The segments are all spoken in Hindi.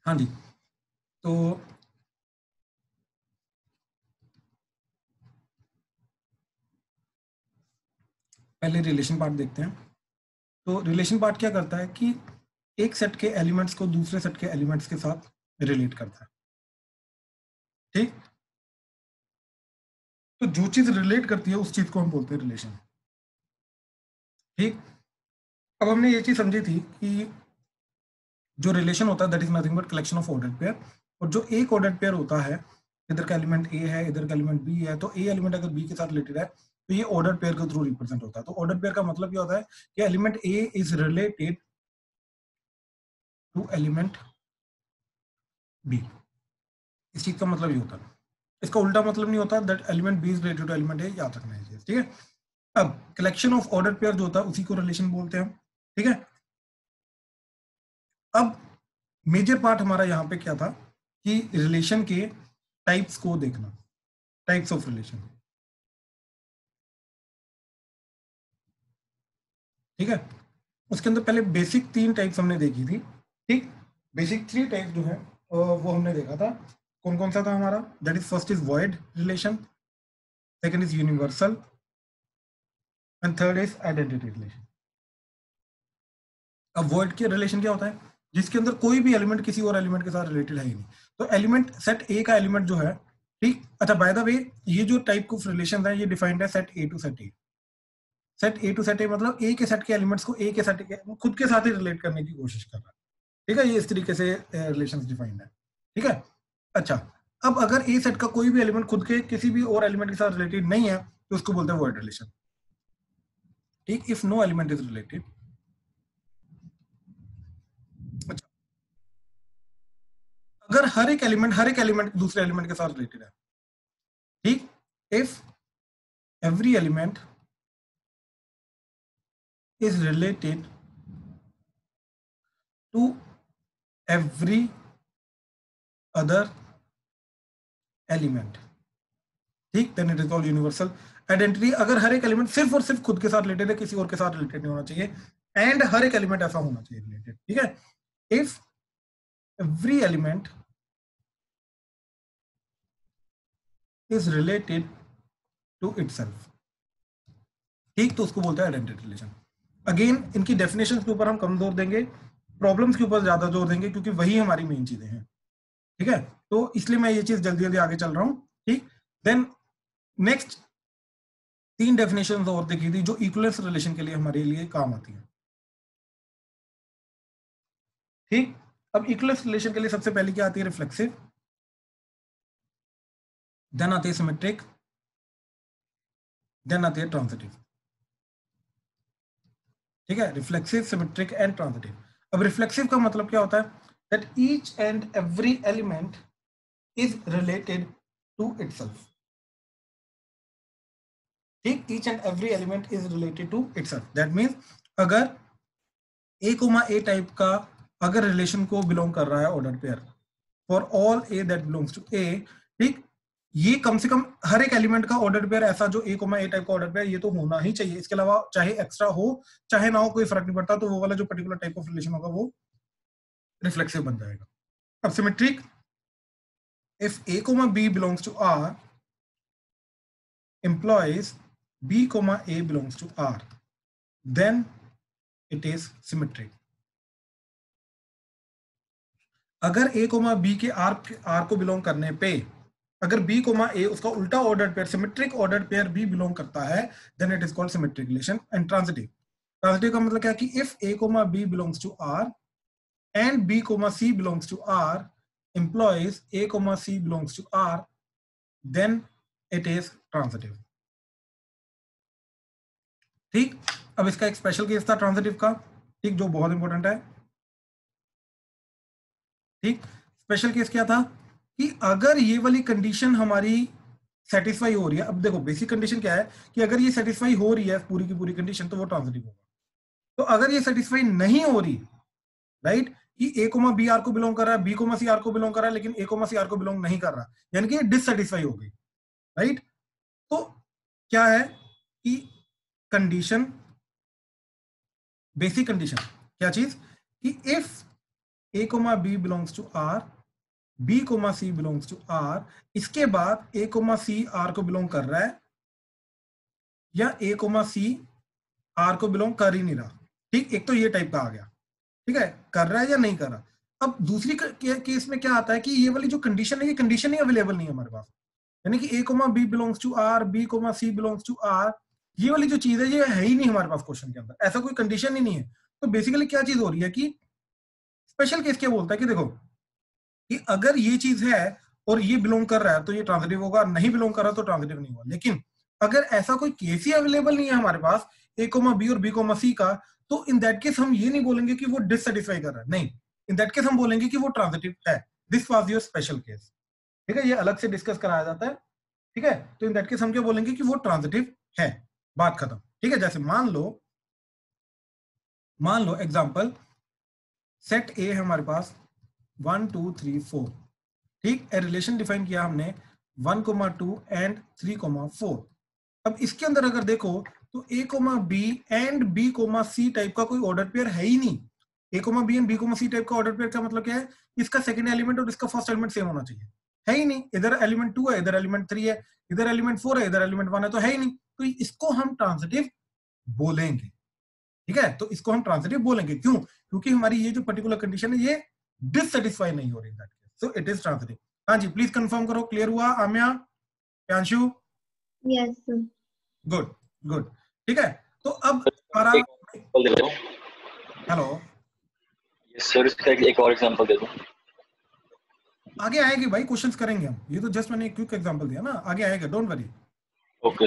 हाँ जी, तो पहले रिलेशन पार्ट देखते हैं। तो रिलेशन पार्ट क्या करता है कि एक सेट के एलिमेंट्स को दूसरे सेट के एलिमेंट्स के साथ रिलेट करता है। ठीक, तो जो चीज रिलेट करती है उस चीज को हम बोलते हैं रिलेशन। ठीक, अब हमने ये चीज समझी थी कि जो रिलेशन होता है that is nothing but collection of ordered pair, और जो एक ऑर्डर्ड पेयर होता है, इधर का एलिमेंट ए है, इधर का एलिमेंट बी है, तो ए एलिमेंट अगर बी के साथ रिलेटेड है तो ये ऑर्डर्ड पेयर के थ्रू रिप्रेजेंट होता है। तो ऑर्डर्ड पेयर का मतलब क्या होता है कि element A is related to element B. इस चीज का मतलब ये होता है। इसका उल्टा मतलब नहीं होता that element B is related to element A, याद रखना है। ठीक है, अब कलेक्शन ऑफ ऑर्डर्ड पेयर जो होता है उसी को रिलेशन बोलते हैं। ठीक है, अब मेजर पार्ट हमारा यहाँ पे क्या था कि रिलेशन के टाइप्स को देखना, टाइप्स ऑफ रिलेशन। ठीक है, उसके अंदर पहले बेसिक 3 टाइप्स हमने देखी थी। ठीक, बेसिक 3 टाइप जो है वो हमने देखा था। कौन कौन सा था हमारा? That is first is void relation, second is universal, and third is identity relation. अब वॉइड के रिलेशन क्या होता है? जिसके अंदर कोई भी एलिमेंट किसी और एलिमेंट के साथ रिलेटेड है ही नहीं। तो एलिमेंट सेट ए का एलिमेंट जो है, ठीक, अच्छा बाय द वे ये जो टाइप ऑफ रिलेशन है ये डिफाइंड है set A to set A. Set A to set A मतलब ए के सेट के एलिमेंट्स को ए के सेट के खुद के साथ ही रिलेट करने की कोशिश कर रहा है। ठीक है, ये इस तरीके से रिलेशन डिफाइंड है। ठीक है, अच्छा, अब अगर ए सेट का कोई भी एलिमेंट खुद के किसी भी और एलिमेंट के साथ रिलेटेड नहीं है तो उसको बोलते हैं वॉइड रिलेशन। ठीक, if no element is related. अच्छा, अगर हर एक एलिमेंट दूसरे एलिमेंट के साथ रिलेटेड है। ठीक, if every element is related to every other element, ठीक, then it is called universal identity. अगर हर एक एलिमेंट सिर्फ और सिर्फ खुद के साथ रिलेटेड है, किसी और के साथ रिलेटेड नहीं होना चाहिए, एंड हर एक एलिमेंट ऐसा होना चाहिए रिलेटेड। ठीक है, if every element is related to itself, ठीक, तो उसको बोलते हैं आइडेंटिटी रिलेशन। अगेन इनकी डेफिनेशन के ऊपर हम कम जोर देंगे, प्रॉब्लम्स के ऊपर ज्यादा जोर देंगे, क्योंकि वही हमारी मेन चीजें हैं। ठीक है, तो इसलिए मैं ये चीज जल्दी जल्दी आगे चल रहा हूं। ठीक, देन नेक्स्ट 3 डेफिनेशन और देखी थी जो इक्विवेलेंस रिलेशन के लिए हमारे लिए काम आती है। ठीक, अब इक्विवेलेंस रिलेशन के लिए सबसे पहले क्या आती है? रिफ्लेक्सिव, देन आती है सिमेट्रिक, देन आती है ट्रांजिटिव। ठीक है, रिफ्लेक्सिव, सिमेट्रिक एंड ट्रांजिटिव। अब रिफ्लेक्सिव का मतलब क्या होता है? That each and every element is related to itself. ठीक, each and every element is related to itself, that means अगर ए कोमा ए टाइप का अगर रिलेशन को बिलोंग कर रहा है order pair for all a that belongs to a, ठीक, ये कम से कम हर एक एलिमेंट का ऑर्डर पेयर ऐसा जो ए कोमा ए टाइप का ऑर्डर पेयर ये तो होना ही चाहिए। इसके अलावा चाहे एक्स्ट्रा हो चाहे ना हो कोई फर्क नहीं पड़ता, तो वो वाला जो पर्टिकुलर टाइप ऑफ रिलेशन होगा वो रिफ्लेक्सिव बन जाएगा। अब symmetric, if a comma b belongs to r implies b comma a belongs to r, then it is symmetric. अगर a कोमा b के r को बिलोंग करने पे अगर b कोमा a उसका उल्टा ordered pair symmetric ordered pair b belong करता है, then it is called symmetric relation. And transitive, transitive का मतलब क्या है कि if a comma b belongs to r and b comma c belongs to r implies a comma c belongs to r, then it is transitive। ठीक, अब इसका एक स्पेशल केस था ट्रांजिटिव का, ठीक, जो बहुत इंपॉर्टेंट है। ठीक, स्पेशल केस क्या था कि अगर ये वाली कंडीशन हमारी सेटिस्फाई हो रही है। अब देखो बेसिक कंडीशन क्या है कि अगर ये सेटिस्फाई हो रही है पूरी की पूरी कंडीशन तो वो ट्रांजिटिव होगा। तो अगर ये सेटिस्फाई नहीं हो रही, राइट, कि ए कोमा बी आर को बिलोंग कर रहा है, बी कोमा सी आर को बिलोंग कर रहा है, लेकिन ए कोमा सी आर को बिलोंग नहीं कर रहा, यानी कि डिससेटिस्फाई हो गई, राइट, तो क्या है कि कंडीशन, बेसिक कंडीशन क्या चीज कि if a comma b belongs to are, b comma c belongs to r, इसके बाद ए कोमा सी आर को बिलोंग कर रहा है या ए कोमा सी आर को बिलोंग कर ही नहीं रहा। ठीक, एक तो ये टाइप का आ गया, ठीक है, कर रहा है या नहीं कर रहा। अब दूसरी केस में क्या आता है कि ये वाली जो कंडीशन है, ये कंडीशन ही अवेलेबल नहीं है हमारे पास, यानी कि a comma b belongs to are, b comma c belongs to R, ये वाली जो चीज है ये है ही नहीं हमारे पास क्वेश्चन के अंदर, ऐसा कोई कंडीशन ही नहीं है। तो बेसिकली क्या चीज हो रही है कि स्पेशल केस क्या बोलता है कि देखो कि अगर ये चीज है और ये बिलोंग कर रहा है तो ये ट्रांजिटिव होगा, नहीं बिलोंग कर रहा तो ट्रांजिटिव नहीं होगा। लेकिन अगर ऐसा कोई केस ही अवेलेबल नहीं है हमारे पास ए कोमा बी और बी कोमा सी का, तो इन दैट केस हम ये नहीं बोलेंगे कि वो डिससेटिस्फाई कर रहा है, नहीं, इन दैट केस हम बोलेंगे कि वो ट्रांजिटिव है। This was your special case, ठीक है, ये अलग से डिस्कस कराया जाता है, ठीक है। तो इन दैट केस हम क्या बोलेंगे कि वो ट्रांजिटिव है, बात खत्म, ठीक है। जैसे मान लो एग्जांपल सेट ए है हमारे पास 1 2 3 4, ठीक, ए रिलेशन डिफाइन किया हमने 1,2 एंड 3,4। अब इसके अंदर अगर देखो तो a comma b and b comma c type का कोई ऑर्डर पेयर है ही नहीं। A comma b and b comma c type का ऑर्डर पेयर का मतलब क्या है, इसका सेकंड एलिमेंट और इसका फर्स्ट एलिमेंट सेम होना चाहिए, है ही नहीं। इधर एलिमेंट 2 है, इधर एलिमेंट 3 है, इधर एलिमेंट 4 है, इधर एलिमेंट 1 है, तो है ही नहीं। तो इसको हम ट्रांजिटिव बोलेंगे, ठीक है। तो इसको हम ट्रांजिटिव बोलेंगे, क्यों? क्योंकि हमारी ये जो पर्टिकुलर कंडीशन है ये डिससेटिस्फाई नहीं हो रही, सो इट इज ट्रांजिटिव। हाँ जी, प्लीज कंफर्म करो, क्लियर हुआ आम्या, प्यांशु? यस गुड गुड, ठीक है। तो अब हमारा हेलो, यस सर, इसका एक और एग्जांपल दे दो। आगे आएगी भाई, क्वेश्चंस करेंगे हम, ये तो जस्ट मैंने एक क्विक एग्जांपल दिया ना, आगे आएगा, डोंट वरी। ओके।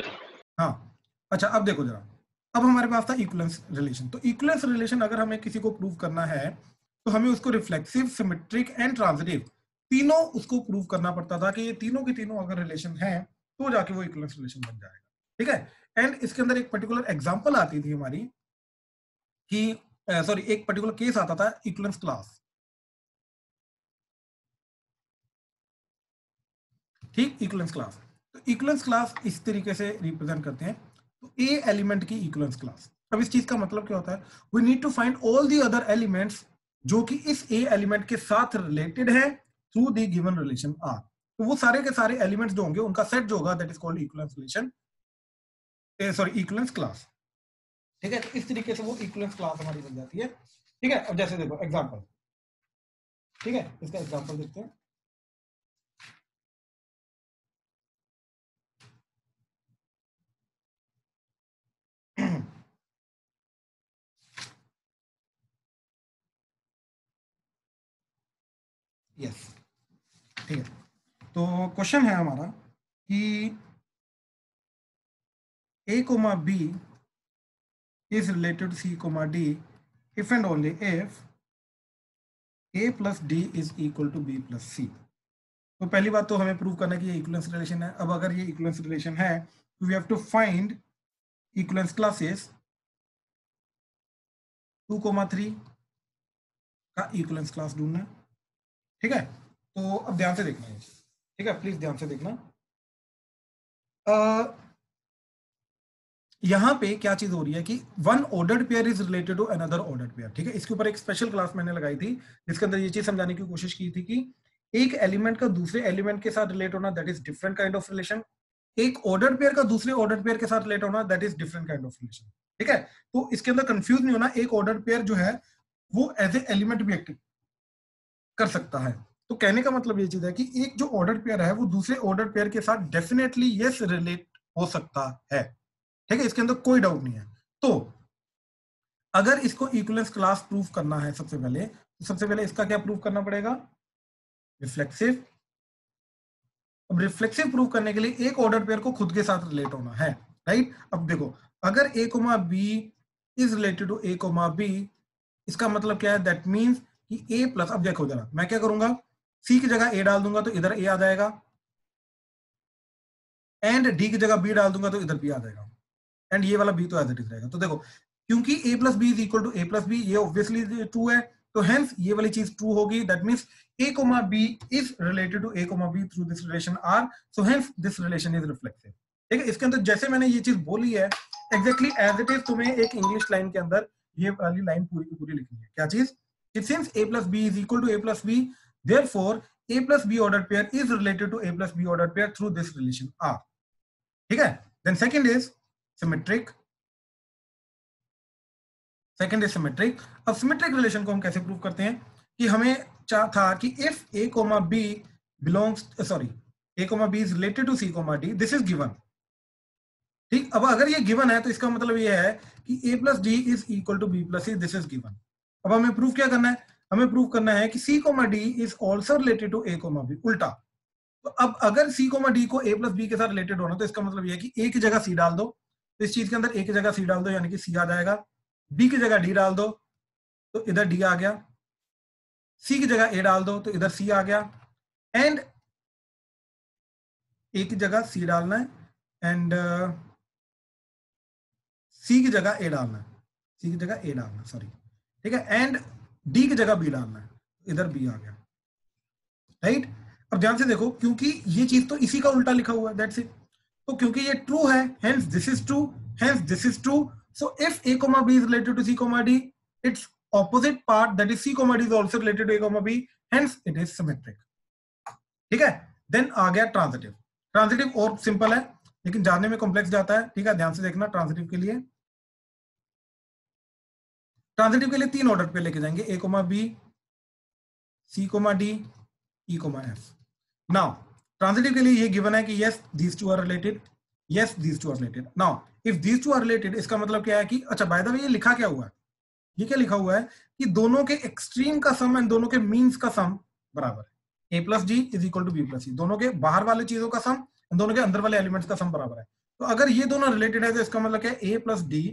हाँ, अच्छा अब देखो जरा, अब हमारे पास था इक्विवेलेंस रिलेशन। तो इक्विवेलेंस रिलेशन अगर हमें किसी को प्रूव करना है तो हमें उसको रिफ्लेक्सिव, सिमेट्रिक एंड ट्रांजिटिव तीनों उसको प्रूव करना पड़ता था कि ये तीनों के तीनों अगर रिलेशन है तो जाके वो इक्विवेलेंस रिलेशन बन जाएगा, ठीक है। एंड इसके अंदर एक पर्टिकुलर एग्जांपल आती थी हमारी कि सॉरी एक पर्टिकुलर केस आता था इक्विवेलेंस क्लास, ठीक, इक्विवेलेंस क्लास। तो इक्विवेलेंस क्लास इस तरीके से रिप्रेजेंट करते हैं, तो ए एलिमेंट की इक्विवेलेंस क्लास। अब इस चीज का मतलब क्या होता है, we need to find all the other elements जो कि इस ए एलिमेंट के साथ रिलेटेड है through the given relation r. तो वो सारे के सारे एलिमेंट्स जो होंगे उनका सेट जो होगा that is called equivalence relation, sorry equivalence class, ठीक है। तो इस तरीके से वो इक्विवेलेंस क्लास हमारी बन जाती है, ठीक है। अब जैसे देखो एग्जांपल, ठीक है, इसका एग्जांपल देखते हैं। यस, ठीक है। तो क्वेश्चन है हमारा कि a comma b is related to c comma d if and only if a plus d is equal to b plus c। तो पहली बात तो हमें प्रूव करना है कि ये इक्विवेलेंस रिलेशन है। अब अगर ये इक्विवेलेंस रिलेशन है तो we have to find equivalence classes 2,3 का इक्विवेलेंस क्लास ढूंढना, ठीक है। तो अब ध्यान से देखना है, ठीक है, प्लीज ध्यान से देखना। यहां पे क्या चीज हो रही है कि one ordered pair is related to another ordered pair, ठीक है। इसके ऊपर एक स्पेशल क्लास मैंने लगाई थी जिसके अंदर ये चीज समझाने की कोशिश की थी कि एक एलिमेंट का दूसरे एलिमेंट के साथ रिलेट होना that is different kind of relation, एक ऑर्डर्ड पेयर का दूसरे ऑर्डर्ड पेयर के साथ रिलेट होना that is different kind of relation, ठीक है। तो इसके अंदर कंफ्यूज नहीं होना, एक ऑर्डर्ड पेयर जो है वो एज ए एलिमेंट भी एक्ट कर सकता है। तो कहने का मतलब ये चीज है कि एक जो ऑर्डर्ड पेयर है वो दूसरे ऑर्डर्ड पेयर के साथ डेफिनेटली यस रिलेट हो सकता है, ठीक है, इसके अंदर कोई डाउट नहीं है। तो अगर इसको इक्विवेलेंस क्लास प्रूफ करना है सबसे पहले इसका क्या प्रूफ करना पड़ेगा, रिफ्लेक्सिव। अब रिफ्लेक्सिव प्रूफ करने के लिए एक ऑर्डर पेयर को खुद के साथ रिलेट होना है, राइट। अब देखो अगर a comma b is related to a comma b, इसका मतलब क्या है, दैट मींस कि a प्लस, अब देखो जरा मैं क्या करूंगा, c की जगह a डाल दूंगा तो इधर a आ जाएगा, एंड d की जगह b डाल दूंगा तो इधर b आ जाएगा, एंड ये वाला b तो एज इट इज रहेगा। तो देखो क्योंकि a plus b is equal to a plus b, ये ऑब्वियसली ट्रू है, तो हेंस ये वाली चीज ट्रू होगी, that means a comma b is related to a comma b through this relation r, so hence this relation is reflexive, ठीक है। इसके अंदर जैसे मैंने ये चीज बोली है एग्जैक्टली एज इट इज तुम्हें एक इंग्लिश लाइन के अंदर ये वाली लाइन पूरी की पूरी लिखनी है। क्या चीज कि since a plus b is equal to a plus b, therefore a plus b ordered pair is related to a plus b ordered pair through this relation R. ठीक है. Then second is symmetric. Second is symmetric. अब सिमेट्रिक रिलेशन को हम कैसे प्रूव करते हैं कि हमें था कि if a, b belongs a, b is related to c, d, this is given. ठीक. अब अगर ये गिवन है तो इसका मतलब ये है कि a plus d is equal to b plus c, this is given. अब हमें प्रूव क्या करना है? हमें प्रूव करना है कि c, d is also related to a, b. उल्टा. तो अब अगर c, d को a plus b के साथ रिलेटेड होना तो इसका मतलब ये है कि a की जगह c डाल दो, तो इस चीज के अंदर a की जगह c डाल दो यानी कि c आ जाएगा. b की जगह d डाल दो तो इधर d आ गया. c की जगह a डाल दो तो इधर c आ गया. एंड a की जगह c डालना है एंड c की जगह a डालना है, c की जगह a डालना है, सॉरी. ठीक है. एंड d की जगह b डालना है, इधर b आ गया. राइट. अब ध्यान से देखो क्योंकि ये चीज तो इसी का उल्टा लिखा हुआ है, दैट्स इट. तो क्योंकि ये ट्रू है, hence this is true, hence this is true. So if a, b is related to c, d, its opposite part, that is c, d is also related to a, b, hence it is symmetric. ठीक है. Then आ गया ट्रांजिटिव. ट्रांजिटिव और सिंपल है लेकिन जानने में कॉम्प्लेक्स जाता है. ठीक है. ध्यान से देखना. ट्रांजिटिव के लिए तीन ऑर्डर पे लेके जाएंगे, a, b, c, d, e, f. Now transitive के लिए ये गिवन है कि yes these two are related, yes these two are related. Now if these two are related इसका मतलब क्या है कि अच्छा बाय द वे ये लिखा क्या हुआ है? ये क्या लिखा हुआ है कि दोनों के एक्सट्रीम का सम एंड दोनों के मीन्स का सम बराबर है. a plus d is equal to b plus c. दोनों के बाहर वाले चीजों का सम एंड दोनों के अंदर वाले एलिमेंट्स का सम बराबर है. तो अगर ये दोनों रिलेटेड है तो इसका मतलब क्या है? a plus d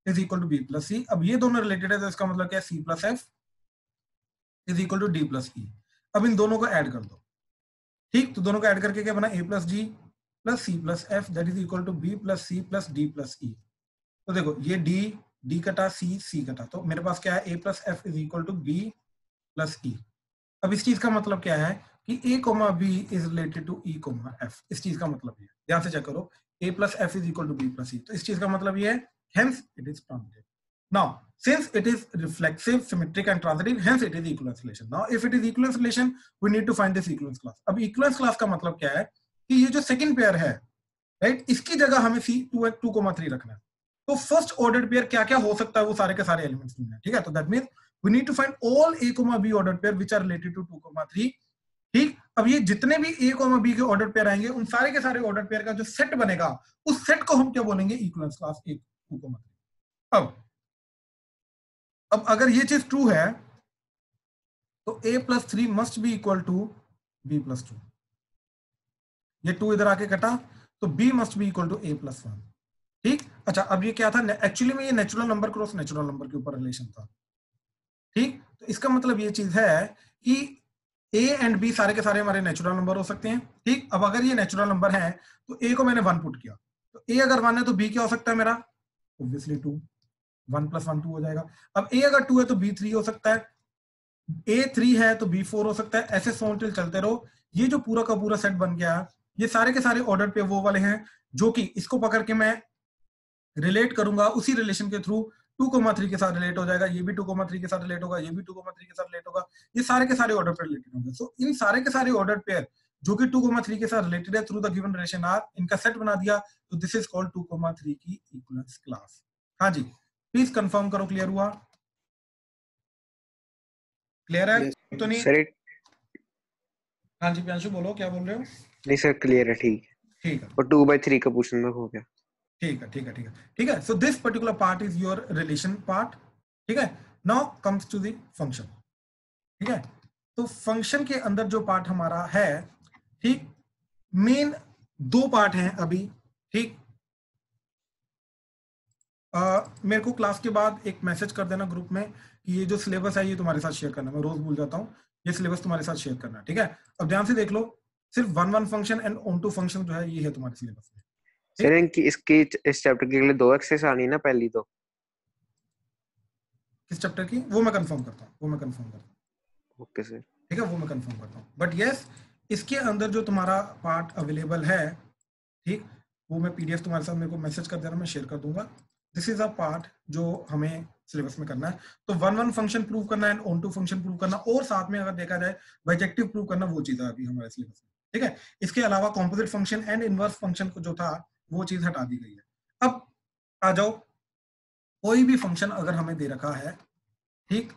is equal to b plus c. अब ये दोनों रिलेटेड है तो इसका मतलब क्या है? c plus f is equal to d plus e. अब इन दोनों को ऐड कर दो. ठीक. तो दोनों को ऐड करके क्या बना? a plus d plus c plus f that is equal to b plus c plus d plus e. तो देखो ये d कटा c कटा, तो मेरे पास क्या है? a plus f is equal to b plus e. अब इस चीज का मतलब क्या है कि a, b is related to e, f. इस चीज का मतलब ये, ध्यान से चेक करो, a plus f is equal to b plus e. तो इस चीज का मतलब ये है, hence it is transitive. Now since it is reflexive, symmetric and transitive, hence it is equivalence relation. Now if it is equivalence relation, we need to find this equivalence class. अब equivalence class का मतलब क्या है कि ये जो सेकंड पेयर है, राइट, इसकी जगह हमें c 2,3 रखना है. तो फर्स्ट ऑर्डर्ड पेयर क्या क्या हो सकता है वो सारे के सारे एलिमेंट्स ढूंढना है. ठीक है. तो that means we need to find all a, b ordered pair which are related to 2,3. ठीक. अब ये जितने भी a, b के ऑर्डर्ड पेयर आएंगे उन सारे के सारे ऑर्डर्ड पेयर का जो सेट बनेगा उस सेट को हम क्या बोलेंगे? Equivalence class a 2,3. अब अगर ये चीज ट्रू है तो a plus 3 must be equal to b plus 2. ये 2 इधर आके कटा तो b must be equal to a plus 1. ठीक. अच्छा अब ये क्या था? एक्चुअली में ये natural number cross natural number के ऊपर रिलेशन था. ठीक. तो इसका मतलब ये चीज है कि a एंड b सारे के सारे हमारे नेचुरल नंबर हो सकते हैं. ठीक. अब अगर ये नेचुरल नंबर है तो a को मैंने 1 पुट किया, तो a अगर 1 है तो b क्या हो सकता है मेरा? ऑब्वियसली 2. 1 + 1 2 हो जाएगा. अब a अगर 2 है तो b 3 हो सकता है, a 3 है तो b 4 हो सकता है. ऐसे सोनटिल चलते रहो. ये जो पूरा का पूरा सेट बन गया, ये सारे के सारे ऑर्डर पे वो वाले हैं जो कि इसको पकड़ के मैं रिलेट करूंगा उसी रिलेशन के थ्रू 2,3 के साथ रिलेट हो जाएगा. ये भी 2,3 के साथ रिलेट होगा, ये भी 2,3 के साथ रिलेट होगा. ये सारे के सारे ऑर्डर पे रिलेटेड होंगे. सो इन सारे के सारे ऑर्डर पेयर जो कि 2,3 के साथ रिलेटेड है through the given relation r, इनका सेट बना दिया. तो दिस इज कॉल्ड 2,3 की इक्विवेलेंस क्लास. हाँ जी, प्लीज कंफर्म करो. क्लियर हुआ? क्लियर है? तो नहीं सर. हाँ जी प्रियांशु बोलो, क्या बोल रहे हो? नहीं सर, क्लियर है. ठीक ठीक है. और 2/3 का पूछना हो गया. ठीक है ठीक है ठीक है ठीक है. So this particular part is your relation part. ठीक है. Now comes to the function. ठीक है. तो फंक्शन के अंदर जो पार्ट हमारा है, ठीक, मेन 2 पार्ट हैं अभी. ठीक. मेरे को क्लास के बाद एक मैसेज कर देना ग्रुप में कि ये जो सिलेबस है ये तुम्हारे साथ शेयर करना. मैं रोज भूल जाता हूँ. ये सिलेबस तुम्हारे साथ शेयर करना. ठीक है. अब ध्यान से देख लो, सिर्फ 1 function and onto function जो है ये है तुम्हारे सिलेबस में. सर इनकी इसके इस चैप्टर के लिए 2 एक्सेस आनी ना, पहली तो. किस चैप्टर की? वो मैं कंफर्म करता हूँ. Okay sir. ठीक है. वो मैं कंफर्म करता हूँ. बट यस, इसके अंदर जो तुम्हारा पार्ट अवेलेबल है, ठीक, वो मैं पीडीएफ तुम्हारे साथ मेरे को मैसेज कर देना, मैं शेयर कर दूंगा. दिस इज अ पार्ट जो हमें सिलेबस में करना है। तो वन वन फंक्शन प्रूव करना है, ऑन टू फंक्शन प्रूव करना, और साथ में अगर देखा जाए बाइजेक्टिव प्रूव करना, वो चीज है अभी हमारे सिलेबस में, ठीक है। इसके अलावा composite function and inverse function को जो था वो चीज हटा दी गई है। अब आ जाओ, कोई भी फंक्शन अगर हमें दे रखा है, ठीक,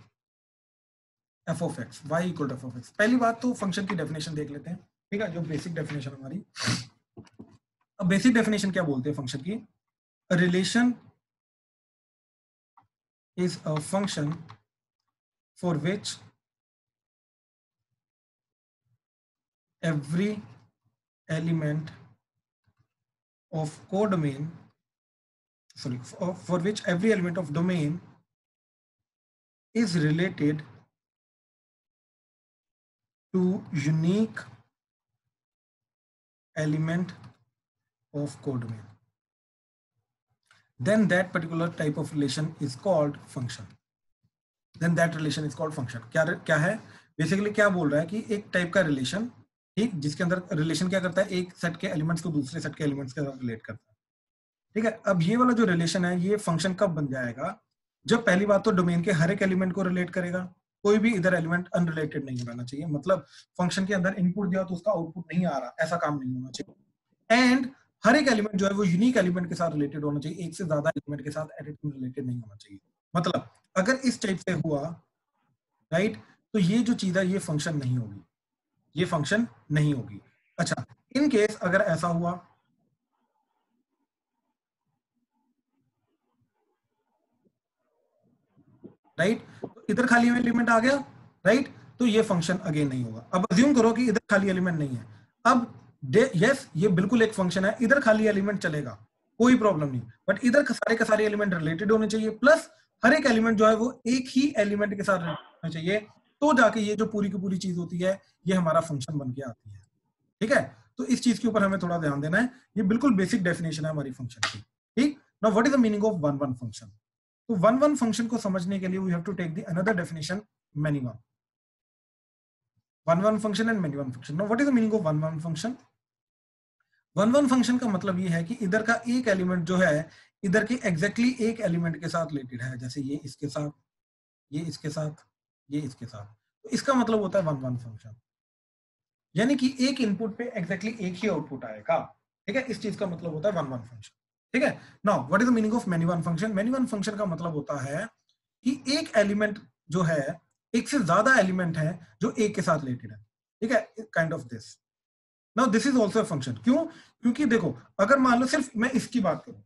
f of x y equal to f of x, पहली बात तो फंक्शन की डेफिनेशन देख लेते हैं, ठीक है, जो बेसिक डेफिनेशन हमारी। अब बेसिक डेफिनेशन क्या बोलते हैं फंक्शन की? Relation is a function for which every element of codomain, for which every element of domain is related to unique element of codomain, then that particular type of relation is called function. Then that relation is called function. क्या है बेसिकली, क्या बोल रहा है कि एक टाइप का रिलेशन, ठीक, जिसके अंदर रिलेशन क्या करता है, एक सेट के एलिमेंट्स को दूसरे सेट के एलिमेंट्स के साथ रिलेट करता है, ठीक है। अब ये वाला जो रिलेशन है ये फंक्शन कब बन जाएगा? जब पहली बात तो डोमेन के हर एक एलिमेंट को रिलेट करेगा, कोई भी इधर एलिमेंट अनरिलेटेड नहीं रहना चाहिए, मतलब फंक्शन के अंदर इनपुट दिया तो उसका आउटपुट नहीं आ रहा, ऐसा काम नहीं होना चाहिए। एंड हर एक एलिमेंट जो है वो यूनिक एलिमेंट के साथ रिलेटेड होना चाहिए, एक से ज्यादा एलिमेंट के साथ एडिटिव रिलेटेड नहीं होना चाहिए। मतलब अगर इस टाइप से हुआ, राइट, तो ये जो चीज है ये फंक्शन नहीं होगी, ये फंक्शन नहीं होगी। अच्छा, इन केस अगर ऐसा हुआ, राइट, तो इधर खाली एलिमेंट आ गया, राइट, तो ये फंक्शन अगेन नहीं होगा। अब अज्यूम करो कि इधर खाली एलिमेंट नहीं है, अब यस ये बिल्कुल एक फंक्शन है, इधर खाली एलिमेंट चलेगा, कोई प्रॉब्लम नहीं, बट इधर सारे के सारे एलिमेंट रिलेटेड होने चाहिए, प्लस हर एक एलिमेंट जो है वो एक ही एलिमेंट के साथ होना चाहिए, तो जाके ये जो पूरी की पूरी चीज होती है ये हमारा फंक्शन बन के आती है, ठीक है। तो इस चीज के ऊपर हमें थोड़ा ध्यान देना है, ये बिल्कुल बेसिक डेफिनेशन है हमारी फंक्शन की, ठीक। Now what is the meaning of one one function? तो वन वन फंक्शन को समझने के लिए we have to take the another definition, many one, one one function and many one function. Now what is the meaning of one one function? One one function का मतलब ये है कि इधर का एक एलिमेंट जो है इधर के एग्जैक्टली एक एलिमेंट के साथ रिलेटेड है, जैसे ये इसके साथ, ये इसके साथ, ये इसके साथ, तो इसका मतलब होता है वन वन फंक्शन, यानी कि एक इनपुट पे एग्जैक्टली एक ही आउटपुट आएगा, ठीक है, इस चीज का मतलब होता है वन वन फंक्शन, ठीक है। Now what is the meaning of many one function? Many one function का मतलब होता है कि एक एलिमेंट जो है, एक से ज्यादा एलिमेंट है जो एक के साथ रिलेटेड है, ठीक है, kind of this. Now this is also a function, क्यों? क्योंकि देखो अगर मान लो सिर्फ मैं इसकी बात करूं,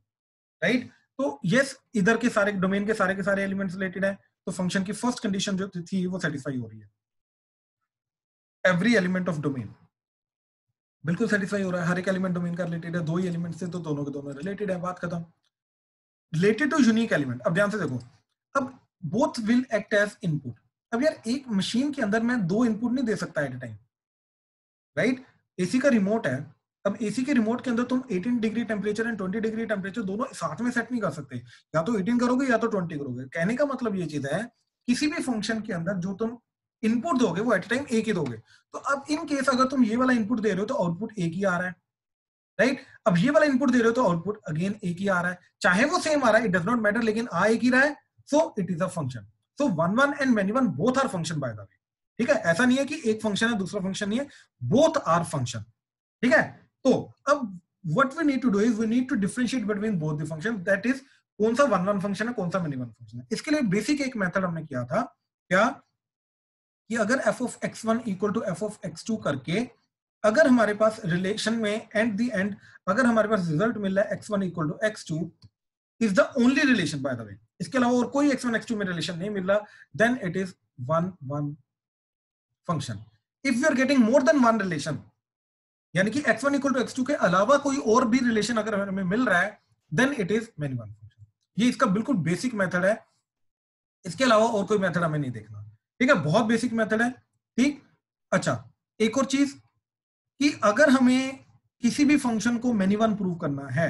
राइट, तो यस इधर के सारे डोमेन के सारे एलिमेंट्स रिलेटेड है, तो फंक्शन की फर्स्ट कंडीशन जो थी वो सेटिस्फाई हो रही है, एवरी एलिमेंट ऑफ डोमेन बिल्कुल सेटिस्फाई हो रहा है, हर एक एलिमेंट डोमेन का रिलेटेड है, दो ही एलिमेंट से तो दोनों के दोनों रिलेटेड है, बात खत्म। रिलेटेड टू यूनिक एलिमेंट, अब ध्यान से देखो, अब both will act as input. अब यार एक मशीन के अंदर मैं दो इनपुट नहीं दे सकता at a time, right. AC का रिमोट है, अब एसी के रिमोट के अंदर तुम 18 degree temperature and 20 degree temperature दोनों साथ में सेट नहीं कर सकते, या तो 18 करोगे या तो 20 करोगे। कहने का मतलब ये चीज है, किसी भी फंक्शन के अंदर जो तुम इनपुट दोगे वो एट ए टाइम एक ही दोगे। तो अब इन केस अगर तुम ये वाला इनपुट दे रहे हो तो आउटपुट एक ही आ रहा है, राइट। अब ये वाला इनपुट दे रहे हो तो आउटपुट अगेन एक ही आ रहा है, चाहे वो सेम आ रहा है, इट डज नॉट मैटर, लेकिन आ एक ही रहा है, so it is a function. So one one and many one both are function by the way, ठीक है। ऐसा नहीं है कि एक फंक्शन है दूसरा फंक्शन नहीं है, बोथ आर फंक्शन, ठीक है। तो अब what we need to do is we need to differentiate between both the function, that is कौन सा वन वन फंक्शन है कौन सा मेनी वन फंक्शन है। इसके लिए बेसिक एक मेथड हमने किया था, क्या कि अगर f of x1 equal to f of x2 करके अगर हमारे पास रिलेशन में एट द एंड अगर हमारे पास रिजल्ट मिल रहा है x1 equal to x2 is the only relation by the way, इसके अलावा और कोई x1 x2 में रिलेशन नहीं मिल रहा, then it is one one function. If you are getting more than one relation, यानी कि x1 इक्वल टू x2 के अलावा कोई और भी रिलेशन अगर हमें मिल रहा है, then it is many one function. ये इसका बिल्कुल बेसिक मेथड है, इसके अलावा और कोई मेथड हमें नहीं देखना, ठीक है, बहुत बेसिक मेथड है, ठीक। अच्छा, एक और चीज कि अगर हमें किसी भी फंक्शन को मेनी वन प्रूव करना है,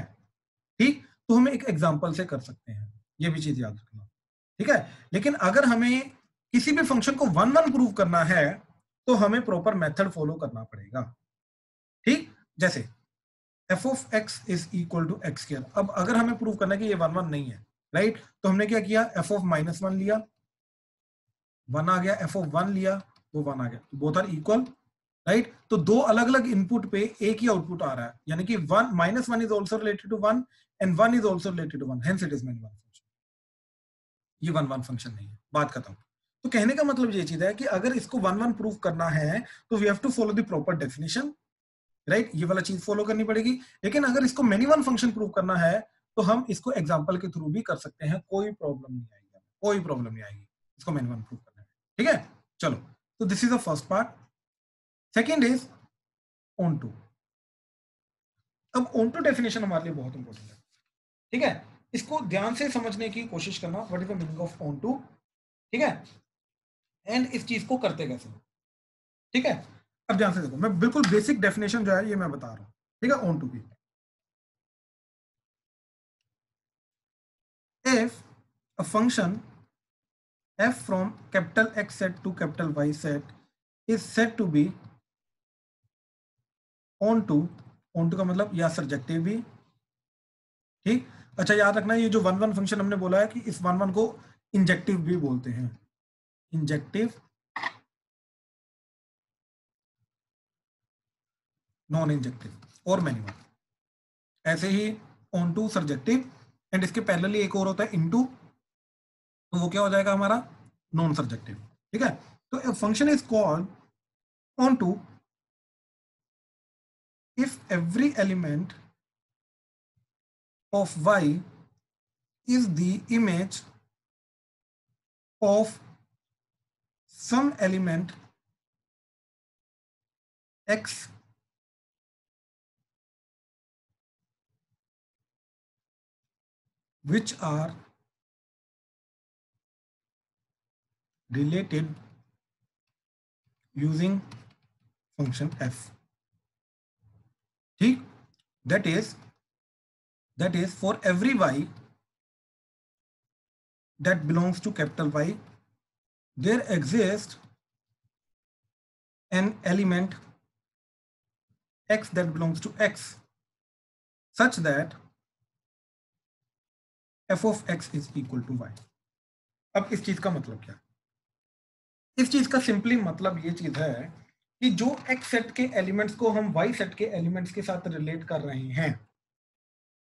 ठीक, तो हमें एक एग्जांपल से कर सकते हैं, ये भी चीज याद रखना, ठीक है। लेकिन अगर हमें किसी भी फंक्शन को वन वन प्रूव करना है तो हमें प्रॉपर मेथड फॉलो करना पड़ेगा, ठीक। जैसे f of x is equal to x square, अब अगर हमें प्रूव करना है कि ये वन वन नहीं है, राइट। तो हमने क्या किया, एफ ऑफ -1 लिया, 1 आ गया, एफ ऑफ 1 लिया, वो 1 आ गया, बोथ आर इक्वल, राइट। तो दो अलग अलग इनपुट पे एक ही आउटपुट आ रहा है, यानी कि -1 is also related to 1 and 1 is also related to 1, hence it is many one function. ये 1 1 फंक्शन नहीं है, बात खत्म। तो कहने का मतलब ये चीज है कि अगर इसको 1 1 प्रूव करना है तो we have to follow the proper definition, right, ये वाला चीज फॉलो करनी पड़ेगी। लेकिन अगर इसको मेनी वन फंक्शन प्रूव करना है तो हम इसको एग्जांपल के थ्रू भी कर सकते हैं, कोई प्रॉब्लम नहीं आएगी, कोई प्रॉब्लम नहीं आएगी इसको मेनी वन प्रूव करने में, ठीक है। चलो, तो this is the first part. Second is onto. अब ऑन टू डेफिनेशन हमारे लिए बहुत इंपॉर्टेंट है, ठीक है। इसको ध्यान से समझने की कोशिश करना, what is the meaning of onto, ठीक है, एंड इस चीज को करते कैसे, ठीक है। अब ध्यान से देखो, मैं बिल्कुल बेसिक डेफिनेशन जो है ये मैं बता रहा हूं, ठीक है, ऑन टू की। If a function f from capital X set to capital Y set is said to be onto का मतलब या सर्जेक्टिव भी, ठीक। अच्छा, याद रखना ये जो 1 1 फंक्शन हमने बोला है कि इस 1 1 को इंजेक्टिव भी बोलते हैं, इंजेक्टिव, नॉन इंजेक्टिव और मैनी वन। ऐसे ही ऑन टू सर्जेक्टिव, एंड इसके पैरेलली एक और होता है इनटू, तो वो क्या हो जाएगा हमारा नॉन सर्जेक्टिव, ठीक है। तो function is called onto if every element of y is the image of some element x which are related using function f, ठीक। that is for every y that belongs to capital Y there exists an element x that belongs to x such that f of x is equal to y। अब इस चीज का मतलब क्या, इस चीज का सिंपली मतलब ये चीज है कि जो x सेट के एलिमेंट्स को हम y सेट के एलिमेंट्स के साथ रिलेट कर रहे हैं,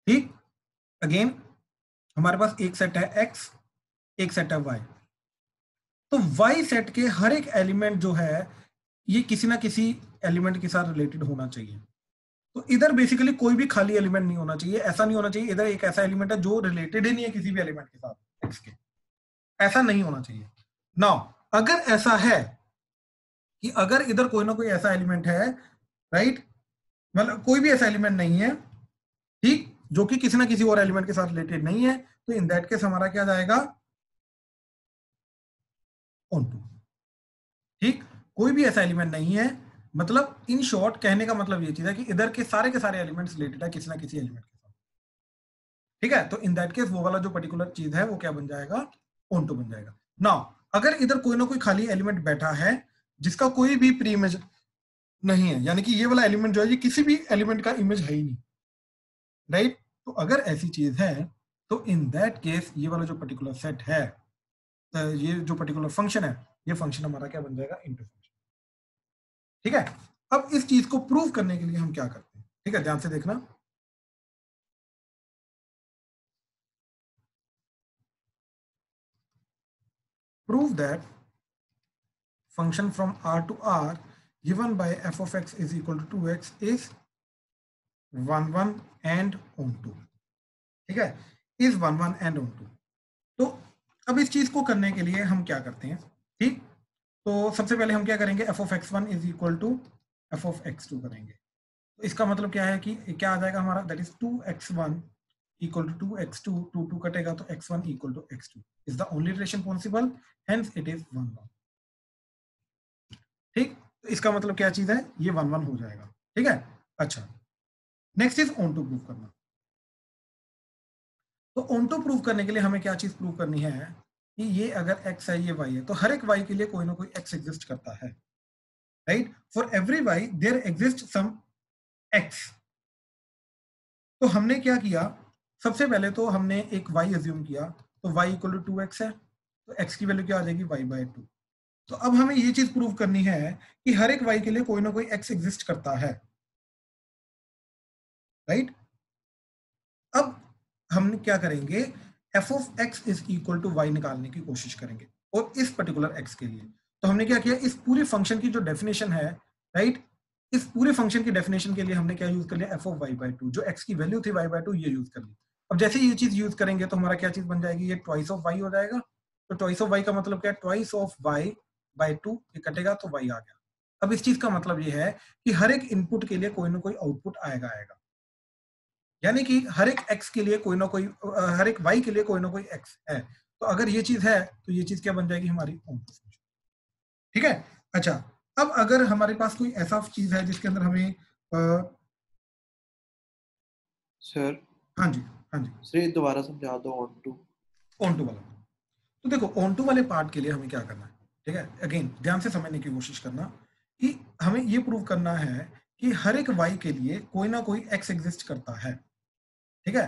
ठीक। अगेन हमारे पास एक सेट है x, एक सेट है y, तो y सेट के हर एक एलिमेंट जो है ये किसी ना किसी एलिमेंट के साथ रिलेटेड होना चाहिए। तो इधर बेसिकली कोई भी खाली एलिमेंट नहीं होना चाहिए, ऐसा नहीं होना चाहिए इधर एक ऐसा एलिमेंट है जो रिलेटेड ही नहीं है किसी भी एलिमेंट के साथ x के, ऐसा नहीं होना चाहिए। नाउ अगर ऐसा है कि अगर इधर कोई ना कोई ऐसा एलिमेंट है, राइट, मतलब कोई भी ऐसा एलिमेंट नहीं है, ठीक, जो कि किसी ना किसी और एलिमेंट के साथ रिलेटेड नहीं है, तो इन दैट केस हमारा क्या जाएगा, ऑन टू, ठीक। कोई भी ऐसा एलिमेंट नहीं है, मतलब इन शॉर्ट कहने का मतलब ये चीज है कि इधर के सारे एलिमेंट्स रिलेटेड है किसी ना किसी एलिमेंट के साथ, ठीक है। तो इन दैट केस वो वाला जो पर्टिकुलर चीज है वो क्या बन जाएगा, ऑन टू बन जाएगा। नाउ अगर इधर कोई ना कोई खाली एलिमेंट बैठा है जिसका कोई भी प्री इमेज नहीं है, यानी कि ये वाला एलिमेंट जो है ये किसी भी एलिमेंट का इमेज है ही नहीं, राइट। तो अगर ऐसी चीज है तो इन दैट केस ये वाला जो पर्टिकुलर सेट है, ये जो पर्टिकुलर फंक्शन है, ये फंक्शन हमारा क्या बन जाएगा, इनटू फंक्शन, ठीक है। अब इस चीज को प्रूव करने के लिए हम क्या करते हैं, ठीक है, ध्यान से देखना। Prove that function from R to R given by f of x is equal to 2x is 1 1 and onto, ठीक है, is 1 1 and onto। तो अब इस चीज को करने के लिए हम क्या करते हैं, ठीक। तो सबसे पहले हम क्या करेंगे, f of x1 is equal to f of x2 करेंगे। तो इसका मतलब क्या है कि क्या आ जाएगा हमारा, that is 2x1 equal to 2x2, 2 कटेगा तो x1 equal to x2 is the only relation possible, hence it is 1 1, ठीक। तो इसका मतलब क्या चीज है, ये 1 1 हो जाएगा, ठीक है। अच्छा, next is onto prove करना। तो ऑन टू प्रूव करने के लिए हमें क्या चीज प्रूव करनी है कि ये अगर x है ये y है, तो हर एक y के लिए कोई ना कोई x एग्जिस्ट करता है, right. For every y there exist some x। तो हमने क्या किया सबसे पहले तो हमने एक y अज्यूम किया, तो y इक्वल टू 2x है, तो x की वैल्यू क्या आ जाएगी y/2। तो अब हमें ये चीज प्रूव करनी है कि हर एक y के लिए कोई ना कोई x एग्जिस्ट करता है, राइट। अब हम क्या करेंगे, f of x is equal to y निकालने की कोशिश करेंगे, और इस पर्टिकुलर x के लिए तो हमने क्या किया, इस पूरे फंक्शन की जो डेफिनेशन है, राइट, इस पूरे फंक्शन की डेफिनेशन के लिए हमने क्या यूज कर लिया, f ऑफ y/2, जो x की वैल्यू थी y/2 ये यूज कर ली। अब जैसे ये चीज यूज करेंगे तो हमारा क्या चीज बन जाएगी, ये ट्वाइस ऑफ y हो जाएगा। तो ट्वाइस ऑफ y का मतलब क्या है, ट्वाइस ऑफ y/2, ये कटेगा तो y आ गया। अब इस चीज का मतलब ये है कि हर एक इनपुट के लिए कोई ना कोई आउटपुट आएगा, यानी कि हर एक x के लिए कोई ना कोई, हर एक y के लिए कोई ना कोई x है। तो अगर ये चीज है तो ये चीज क्या बन जाएगी, हमारी ऑनटू फंक्शन, ठीक है। अच्छा, अब अगर हमारे पास कोई ऐसा चीज है जिसके अंदर हमें सर हाँ जी, हाँ जी, सर दोबारा समझा दो ऑनटू वाला। तो देखो ऑनटू वाले पार्ट के लिए हमें क्या करना है, ठीक है, अगेन ध्यान से समझने की कोशिश करना कि हमें ये प्रूव करना है कि हर एक y के लिए कोई ना कोई x एग्जिस्ट करता है, ठीक है।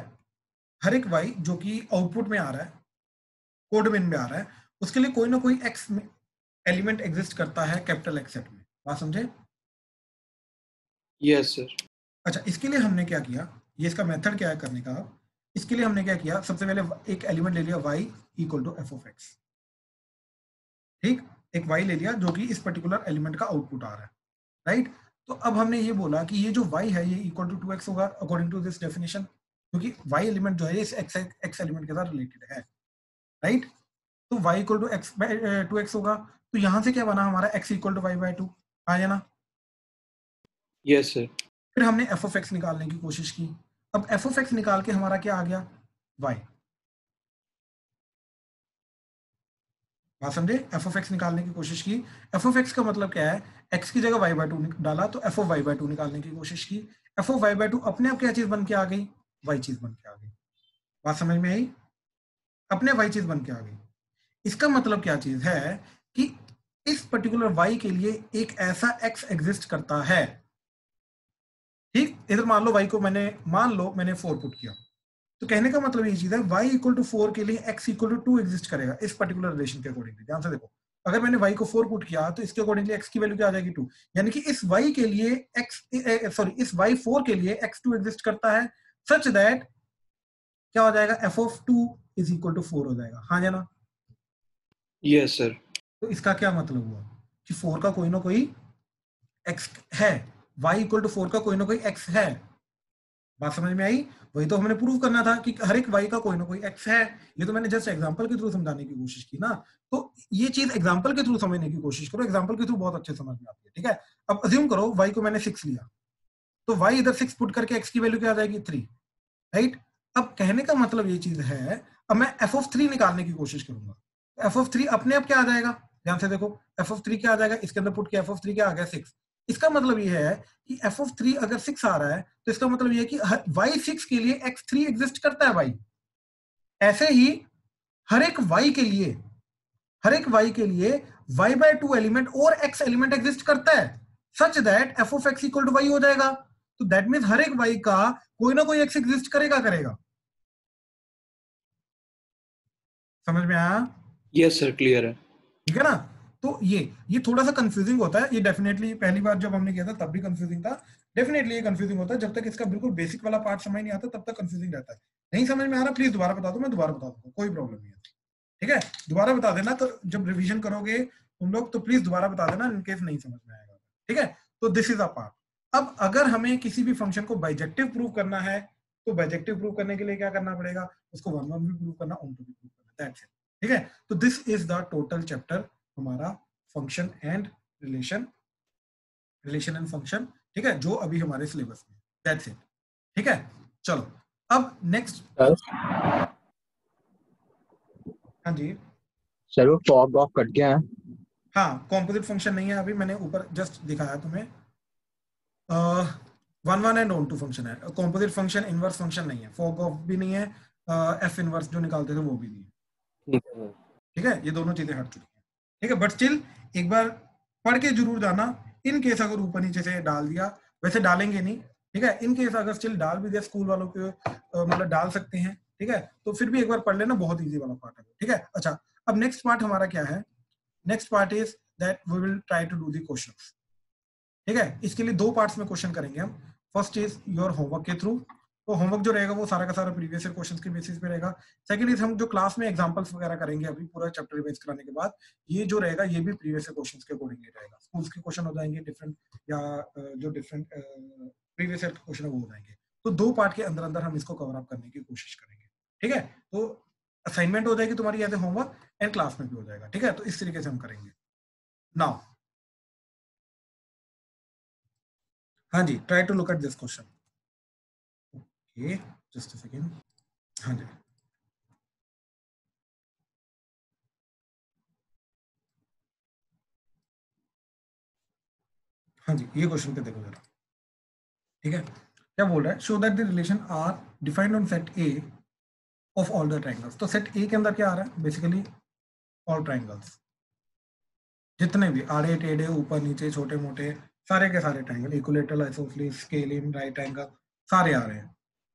हर एक y जो कि आउटपुट में आ रहा है, कोड में आ रहा है, उसके लिए कोई ना कोई x एलिमेंट एग्जिस्ट करता है कैपिटल X सेट में, बात समझे। Yes sir. अच्छा, इसके लिए हमने क्या किया, ये इसका मेथड क्या है करने का, इसके लिए हमने क्या किया, सबसे पहले एक एलिमेंट ले लिया y equal to f of x, ठीक, एक y ले लिया जो कि इस पर्टिकुलर एलिमेंट का आउटपुट आ रहा है, राइट। तो अब हमने ये बोला कि ये जो y है ये इक्वल टू 2x होगा अकॉर्डिंग टू दिस डेफिनेशन, क्योंकि y एलिमेंट जो है इस x एलिमेंट के साथ रिलेटेड है, राइट। तो y equal to x 2x होगा, तो यहां से क्या बना हमारा x इक्वल टू y/2 आ गया ना। Yes sir. फिर हमने f ऑफ x निकालने की कोशिश की, अब f ऑफ x निकाल के हमारा क्या आ गया, y, बात समझे, f ऑफ x निकालने की कोशिश की। f ऑफ x का मतलब क्या है, x की जगह y/2 डाला तो f ऑफ y/2 निकालने की कोशिश की। f ऑफ y/2 अपने आप क्या चीज बन के आ गई, y चीज बन के आ गई, बात समझ में आई, अपने y चीज बन के आ गई। इसका मतलब क्या चीज है कि इस पर्टिकुलर y के लिए एक ऐसा x एग्जिस्ट करता है, ठीक। इधर मान लो y को मान लो मैंने 4 पुट किया, तो कहने का मतलब ये चीज है y इक्वल टू 4 के लिए x इक्वल टू 2 एग्जिस्ट करेगा इस पर्टिकुलर रिलेशन के अकॉर्डिंगली। ध्यान से देखो, अगर मैंने y को 4 पुट किया तो इसके अकॉर्डिंगली x की वैल्यू क्या आ जाएगी 2, यानी कि इस y के लिए इस y4 के लिए x2 एग्जिस्ट करता है, सच दैट क्या हो जाएगा, f of 2 is equal to 4 हो जाएगा, हाँ जाना। Yes sir. तो इसका क्या मतलब हुआ कि 4 का कोई ना कोई x है, y इक्वल टू 4 का कोई ना कोई x है, बात समझ में आई। वही तो हमने प्रूव करना था कि हर एक y का कोई ना कोई x है। ये तो मैंने जस्ट एग्जांपल के थ्रू समझाने की कोशिश की ना, तो ये चीज एग्जांपल के थ्रू समझने की कोशिश करो, एग्जांपल के थ्रू बहुत अच्छे समझ में आती है, ठीक है। अब अज्यूम करो y को मैंने 6 लिया, तो y इधर 6 पुट करके x की वैल्यू क्या आ जाएगी 3, राइट। अब कहने का मतलब ये चीज है, अब मैं f ऑफ 3 निकालने की कोशिश करूंगा, f ऑफ 3 अपने आप क्या आ जाएगा, ध्यान से देखो, f ऑफ 3 क्या आ जाएगा, इसके अंदर पुट किया f ऑफ 3 क्या आ गया 6। इसका मतलब ये है कि f ऑफ 3 अगर 6 आ रहा है तो इसका मतलब ये है कि y6 के लिए x3 एग्जिस्ट करता है y। ऐसे ही हर एक y के लिए y/2 एलिमेंट और x एलिमेंट एग्जिस्ट करता है, such that f of x equal to y हो जाएगा। तो दैट मींस हर एक y का कोई ना कोई x एग्जिस्ट करेगा। समझ में आया? यस सर, क्लियर है। ठीक है ना। तो ये थोड़ा सा कंफ्यूजिंग होता है, ये डेफिनेटली पहली बार जब हमने किया था तब भी कंफ्यूजिंग था, डेफिनेटली ये कंफ्यूजिंग होता है, जब तक इसका बिल्कुल बेसिक वाला पार्ट समझ नहीं आता तब तक कंफ्यूजिंग रहता है। नहीं समझ में आ रहा प्लीज दोबारा बता दो, मैं दोबारा बता दूंगा, कोई प्रॉब्लम नहीं है, ठीक है। दोबारा बता देना, तो जब रिवीजन करोगे तुम लोग तो प्लीज दोबारा बता देना इन केस नहीं समझ में आएगा, ठीक है। तो दिस इज अ पार्ट। अब अगर हमें किसी भी फंक्शन को बाइजेक्टिव प्रूव करना है तो बाइजेक्टिव प्रूव करने के लिए क्या करना पड़ेगा, उसको 1 भी प्रूव करना, ऑन टू भी प्रूव करना, दैट्स इट, ठीक है। तो this is the total chapter हमारा function and relation and function, ठीक है, जो अभी हमारे सिलेबस में, दैट्स इट, ठीक है। चलो अब नेक्स्ट, हाँ जी सर वो फॉग ऑफ कट गया है। हाँ, कॉम्पोजिट फंक्शन नहीं है अभी, मैंने ऊपर जस्ट दिखाया तुम्हें, 1 एंड ऑन टू फंक्शन है, कॉम्पोजिट फंक्शन इनवर्स फंक्शन नहीं है, फॉग ऑफ भी नहीं है, एफ इनवर्स जो निकालते थे वो भी नहीं है, ठीक है, ये दोनों चीजें हट चुकी हैं, ठीक है। बट स्टिल एक बार पढ़ के जरूर जाना, इन केस अगर ऊपर नीचे से डाल दिया, वैसे डालेंगे नहीं, ठीक है, इन केस अगर स्टिल डाल भी दिया स्कूल वालों के मतलब डाल सकते हैं, ठीक है, तो फिर भी एक बार पढ़ लेना, बहुत इजी वाला पार्ट है, ठीक है। अच्छा, अब नेक्स्ट पार्ट हमारा क्या है, next part is that we will try to do the questions, ठीक है। इसके लिए दो पार्ट्स में क्वेश्चन करेंगे हम। फर्स्ट इज योर होमवर्क के थ्रू, तो होमवर्क जो रहेगा वो सारा का सारा प्रीवियस ईयर क्वेश्चंस के बेसिस पे रहेगा। सेकंड इज हम जो क्लास में एग्जांपल्स वगैरह करेंगे अभी पूरा चैप्टर रिवाइज कराने के बाद, ये जो रहेगा ये भी प्रीवियस ईयर क्वेश्चंस के अकॉर्डिंगली रहेगा। स्कूल्स के क्वेश्चन हो जाएंगे डिफरेंट, या जो डिफरेंट प्रीवियस ईयर क्वेश्चन है वो हो जाएंगे। तो दो पार्ट के अंदर अंदर हम इसको कवर अप करने की कोशिश करेंगे, ठीक है। तो असाइनमेंट हो जाएगी तुम्हारी as a homework and class में भी हो जाएगा, ठीक है। तो इस तरीके से हम करेंगे। नाउ हाँ जी, try to look at this question. Okay, just a second. हाँ जी, हाँ जी, ये क्वेश्चन पे देखो जरा, ठीक है। क्या बोल रहा है, show that the relation are defined on set A of all the triangles. तो सेट ए के अंदर क्या आ रहा है, बेसिकली ऑल ट्रायंगल्स, जितने भी आड़े टेढ़े ऊपर नीचे छोटे मोटे सारे के सारे triangle, equilateral, isosceles, scalene, right angle, सारे आ रहे हैं,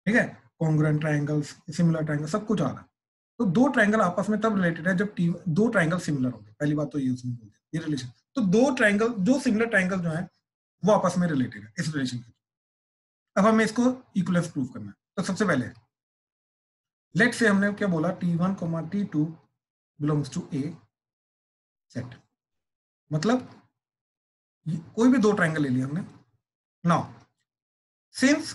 ठीक है। कॉन्ग्रुएंट ट्रायंगल्स, सिमिलर ट्रायंगल, सब कुछ आ रहा है। तो दो ट्रायंगल आपस में तब रिलेटेड है जब दो ट्रायंगल सिमिलर होंगे। पहली बात तो ये उसने बोल दिया, ये रिलेशन। तो दो ट्रायंगल, जो सिमिलर ट्रायंगल जो है वो आपस में रिलेटेड है इस रिलेशन के। अब हमें इसको इक्विवेलेंस प्रूव करना है। तो सबसे पहले लेट से हमने क्या बोला, T1, T2 belongs to A set, मतलब कोई भी दो ट्रायंगल ले लिया हमने। Now since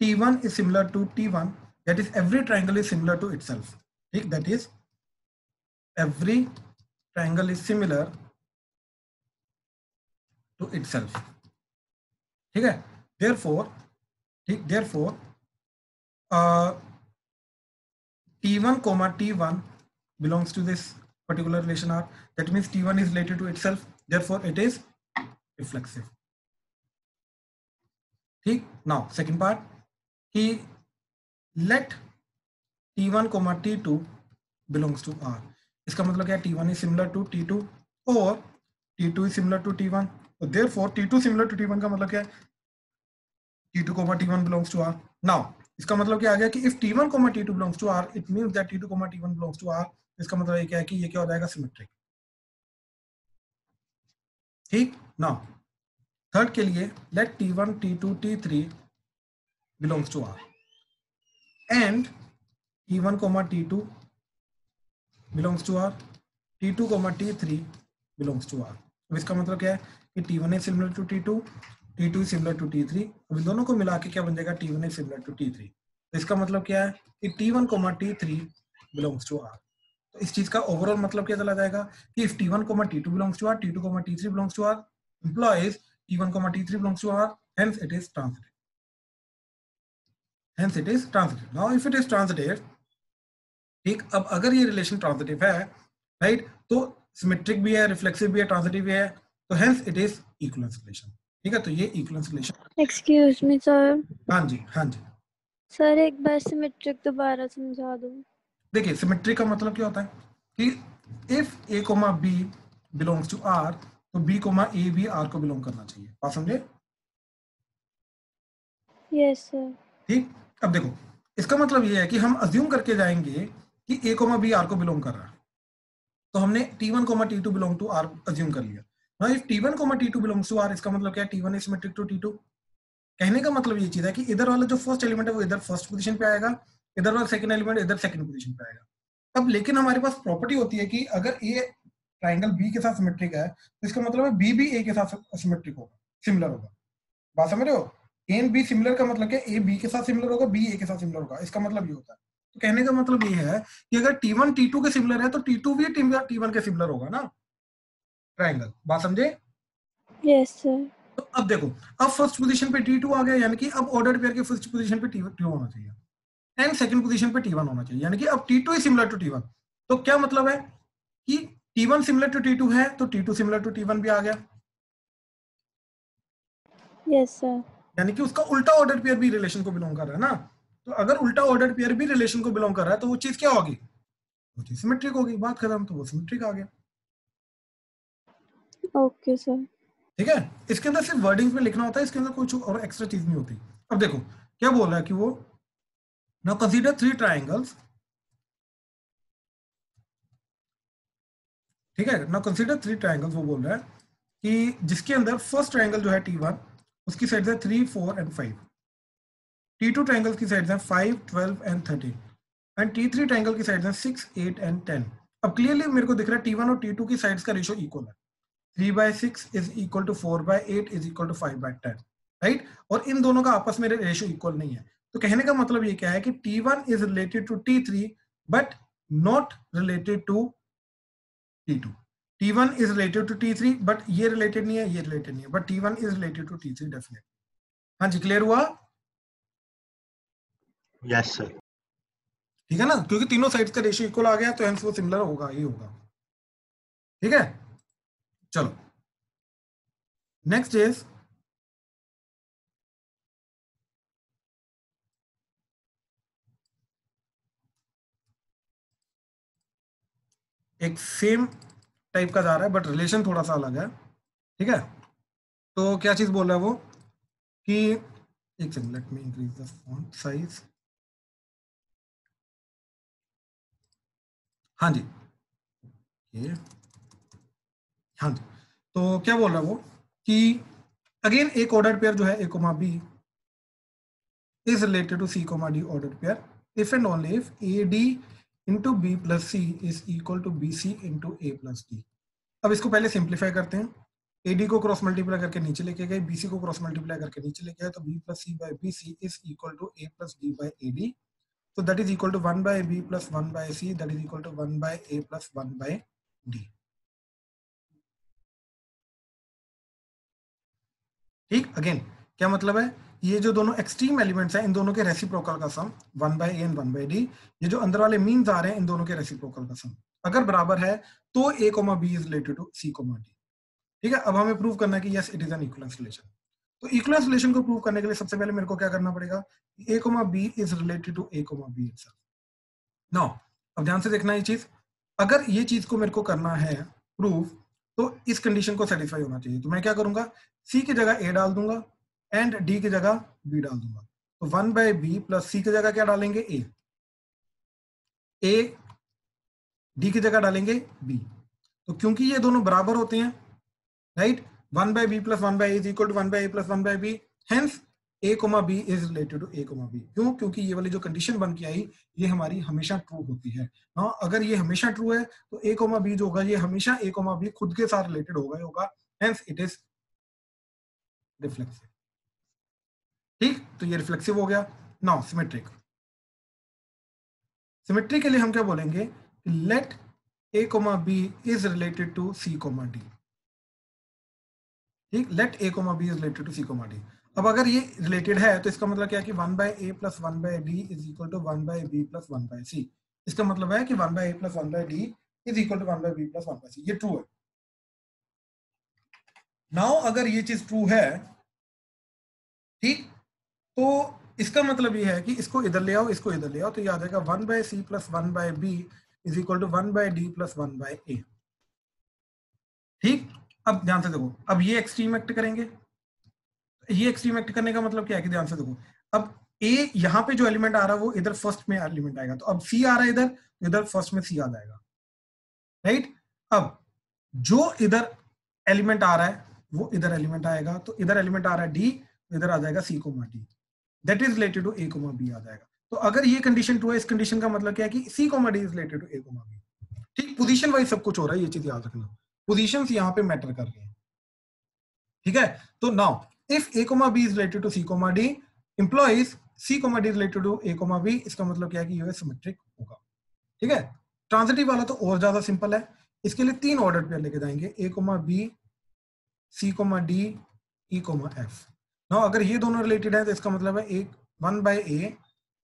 T1 is similar to T1, that is every triangle is similar to itself, ठीक, that is every triangle is similar to itself, ठीक है। therefore, ठीक, therefore T1, T1 belongs to this particular relation R, that means T1 is related to itself, therefore it is reflexive, ठीक। now second part कि let T1, T2 belongs to R, इसका मतलब क्या है, T1 is similar to T2 और T2 is similar to T1, तो therefore T2 similar to T1 का मतलब क्या है, T2, T1 belongs to R। now इसका मतलब क्या आ गया कि if T1, T2 belongs to R, it means that T2, T1 belongs to R। इसका मतलब ये क्या है कि ये क्या हो जाएगा, सिमेट्रिक, ठीक। now थर्ड के लिए let T1, T2, T3 belongs to R and T1, T2 belongs to R, T2, T3 belongs to R। अब इसका मतलब क्या है कि T1 is similar to T2, T2 is similar to T3, अब इन दोनों को मिला के क्या बन जाएगा, T1 is similar to T3। तो इसका मतलब क्या है कि T1, T3 belongs to R। तो इस चीज का ओवरऑल मतलब क्या चला जाएगा कि if T1, T2 belongs to R, T2, T3 belongs to R implies T1, T3 belongs to R, hence it is transitive, hence it is transitive। now if it is transitive, ठीक, अब अगर ये रिलेशन ट्रांजिटिव है, राइट, तो सिमेट्रिक भी है, रिफ्लेक्सिव भी है, ट्रांजिटिव भी है, तो hence it is equivalence relation, ठीक है। तो ये equivalence relation. Excuse me sir. हाँ जी, हाँ जी सर एक बार सिमेट्रिक दोबारा समझा दो। देखिए, सिमेट्रिक का मतलब क्या होता है कि if A, B belongs to R, तो B, A भी R को बिलोंग करना चाहिए, बात समझे? Yes sir. ठीक, अब देखो इसका मतलब ये है कि हम अज्यूम करके जाएंगे कि A, B R को बिलोंग कर रहा है, तो हमने T1, T2 belong to R assume कर लिया। Now if T1, T2 belongs to R, इसका मतलब क्या है, T1 is symmetric to T2। कहने का मतलब ये चीज है कि इधर वाला जो फर्स्ट एलिमेंट है वो इधर फर्स्ट पोजीशन पे आएगा, इधर वाला सेकंड एलिमेंट इधर सेकंड पोजीशन पे आएगा। अब लेकिन हमारे पास प्रॉपर्टी होती है कि अगर A ट्राइंगल B के साथ सिमेट्रिक है, तो इसका मतलब है B भी A के साथ सिमेट्रिक होगा, सिमिलर होगा, बात समझ रहे हो? A एंड B सिमिलर का मतलब क्या, A B के साथ सिमिलर होगा, B A के साथ सिमिलर होगा, इसका मतलब ये होता है। तो कहने का मतलब ये है कि अगर T1 T2 के सिमिलर है तो T2 भी T1 के सिमिलर होगा ना, ट्राइंगल, बात समझे? Yes sir. तो अब देखो, अब फर्स्ट पोजीशन पे T2 आ गया, यानी कि अब ऑर्डर्ड पेयर के फर्स्ट पोजीशन पे T2 होना चाहिए एंड सेकंड पोजीशन पे T1 होना चाहिए, यानी कि अब T2 is similar to T1। तो क्या मतलब है कि T1 सिमिलर टू T2 है, तो T2 सिमिलर टू T1 भी आ गया, यस सर। यानी कि उसका उल्टा ऑर्डर पेयर भी रिलेशन को बिलोंग कर रहा है ना। तो अगर उल्टा ऑर्डर पेयर भी रिलेशन को बिलोंग कर रहा है तो वो चीज क्या होगी, वो चीज सिमेट्रिक होगी, बात खत्म। तो वो सिमेट्रिक आ गया। Okay sir. ठीक है, इसके अंदर सिर्फ वर्डिंग्स में लिखना होता है, इसके अंदर कुछ और एक्स्ट्रा चीज नहीं होती। अब देखो क्या बोल रहा है कि वो नाउ कंसीडर 3 ट्राइंगल्स, ठीक है, नाउ कंसीडर 3 ट्राइंगल्स। वो बोल रहा है कि जिसके अंदर फर्स्ट ट्राइंगल जो है T1 उसकी साइड है 3, 4 एंड 5, T2 ट्राइंगल की साइड है 5, 12 एंड 13 एंड T3 ट्राइंगल की साइड है 6, 8 एंड 10। अब क्लियरली मेरे को दिख रहा है T1 और T2 की साइड्स का रेशियो इक्वल है, 3/6 is equal to 4/8 is equal to 5/10, right. और इन दोनों का आपस में रेशियो इक्वल नहीं है। तो कहने का मतलब ये क्या है कि T1 is related to T3 but not related to T2। T1 is related to T3 but ये रिलेटेड नहीं है, ये रिलेटेड नहीं है, but T1 is related to T3 definitely. हाँ जी, क्लियर हुआ? Yes sir. ठीक है ना, क्योंकि तीनों साइड्स का रेशियो इक्वल आ गया तो हेंस वो सिमिलर होगा ही होगा। ठीक है, चलो नेक्स्ट इज एक सेम टाइप का जा रहा है बट रिलेशन थोड़ा सा अलग है। ठीक है, तो क्या चीज बोल रहा है वो कि एक second, let me increase the font size. हाँ जी, ये हाँ जी, तो क्या बोल रहा है वो कि अगेन एक ऑर्डर पेयर जो है A, B is related to C, D ordered pair if and only if AD into B plus C is equal to BC into A plus D। अब इसको पहले सिंप्लीफाई करते हैं। AD को क्रॉस मल्टीप्लाई करके नीचे लेके गए, BC को क्रॉस मल्टीप्लाई करके नीचे लेके आए, तो B plus C by BC is equal to A plus D by AD। So that is equal to 1 by B plus 1 by C, that is equal to 1 by A plus 1 by D। ठीक, अगेन क्या मतलब है, ये जो दोनों एक्सट्रीम एलिमेंट्स हैं इन दोनों के रेसिप्रोकल का सम 1 by A and 1 by D, ये जो अंदर वाले मीन्स आ रहे हैं इन दोनों के रेसिप्रोकल का सम अगर बराबर है तो A, B is related to C, D। ठीक है, अब हमें प्रूव करना है कि yes it is an equivalence relation. तो इक्विवेलेंस रिलेशन को प्रूव करने के लिए सबसे पहले मेरे को क्या करना पड़ेगा, A, B is related to A, B itself. Now अब ध्यान से देखना ये चीज, अगर ये चीज को मेरे को करना है प्रूव तो इस कंडीशन को सेटिस्फाई होना चाहिए। तो मैं क्या करूंगा, C की जगह A डाल दूंगा एंड D की जगह B डाल दूंगा। तो 1 by B प्लस C की जगह क्या डालेंगे, A D की जगह डालेंगे B। तो क्योंकि ये दोनों बराबर होते हैं, right, 1 by B plus 1 by A is equal to 1 by A plus 1 by B, hence A, B is related to A, B। क्यों? क्योंकि ये वाली जो कंडीशन बन के आई ये हमारी हमेशा ट्रू होती है। हाँ, अगर ये हमेशा ट्रू है तो A, B जो होगा ये हमेशा A, B खुद के साथ रिलेटेड होगा, हेंस इट इज रिफ्लेक्सिव। ठीक, तो ये रिफ्लेक्सिव हो गया। नाउ सिमेट्रिक, सिमेट्री के लिए हम क्या बोलेंगे, let A, B is related to C, D। ठीक, let A, B is related to C, D। अब अगर ये रिलेटेड है तो इसका मतलब क्या है कि 1 by A plus 1 by D is equal to 1 by B plus 1 by C। इसका मतलब है कि 1 by A plus 1 by D is equal to 1 by B plus 1 by C। ये ट्रू है। नाउ अगर ये चीज ट्रू है, ठीक, तो इसका मतलब ये है कि इसको इधर ले आओ, इसको इधर ले आओ, तो याद आएगा 1 by C plus 1 by B is equal to 1 by D plus 1 by A। ठीक, अब ध्यान से देखो, अब ये एक्सट्रीम एक्ट करेंगे, ये एक्सट्रीम एक्ट करने का मतलब क्या है कि ध्यान से देखो, अब A यहाँ पे जो एलिमेंट आ रहा है वो इधर फर्स्ट में एलिमेंट आएगा, तो अब C आ रहा है इधर, तो इधर फर्स्ट में C आ जाएगा, राइट। अब जो इधर एलिमेंट आ रहा है वो इधर एलिमेंट आएगा, तो इधर एलिमेंट आ रहा है D, तो इधर आ जाएगा C, D, that is related to A, B आ जाएगा। तो अगर ये कंडीशन ट्रू है, इस कंडीशन का मतलब क्या है कि C, D is related to A, B। ठीक, पोजीशन वाइज सब कुछ हो रहा है, ये चीज याद रखना, पोजीशंस यहाँ पे मैटर कर रही है। ठीक है, तो now if A, B is related to C, D implies C, D is related to A, B, इसका मतलब क्या है कि ये सिमेट्रिक होगा। ठीक है, ट्रांजिटिव वाला तो और ज्यादा सिंपल है, इसके लिए 3 ऑर्डर पेयर लेके जाएंगे, A, B, C, D, E, F। Now अगर ये दोनों रिलेटेड है तो इसका मतलब है 1 by A